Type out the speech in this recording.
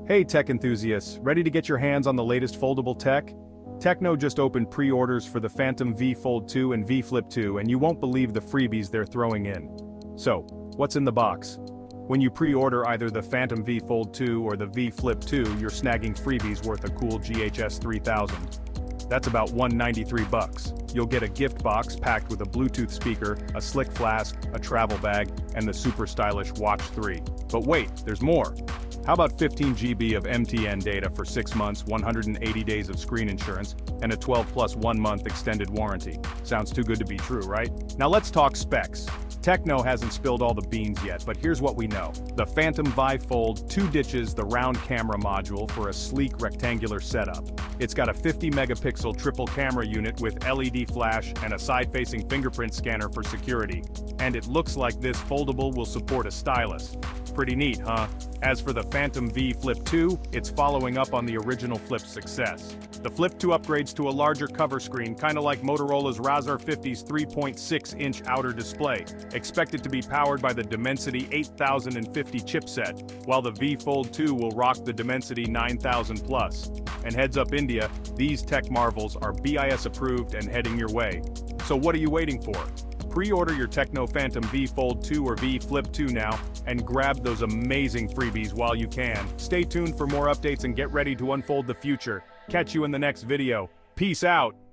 Hey tech enthusiasts, ready to get your hands on the latest foldable tech? Tecno just opened pre-orders for the Phantom V Fold 2 and V Flip 2 and you won't believe the freebies they're throwing in. So, what's in the box? When you pre-order either the Phantom V Fold 2 or the V Flip 2, you're snagging freebies worth a cool GHS 3000. That's about $193. You'll get a gift box packed with a Bluetooth speaker, a slick flask, a travel bag, and the super stylish Watch 3. But wait, there's more. How about 15 GB of MTN data for 6 months, 180 days of screen insurance, and a 12 plus 1 month extended warranty? Sounds too good to be true, right? Now let's talk specs. Tecno hasn't spilled all the beans yet, but here's what we know. The Phantom V Fold 2 ditches the round camera module for a sleek rectangular setup. It's got a 50 megapixel triple camera unit with LED flash and a side-facing fingerprint scanner for security. And it looks like this foldable will support a stylus. Pretty neat, huh? As for the Phantom V Flip 2, it's following up on the original Flip's success. The Flip 2 upgrades to a larger cover screen, kinda like Motorola's Razr 50's 3.6-inch outer display, expected to be powered by the Dimensity 8050 chipset, while the V Fold 2 will rock the Dimensity 9000 Plus. And heads up India, these tech marvels are BIS approved and heading your way. So what are you waiting for? Pre-order your Tecno Phantom V Fold 2 or V Flip 2 now, and grab those amazing freebies while you can. Stay tuned for more updates and get ready to unfold the future. Catch you in the next video. Peace out!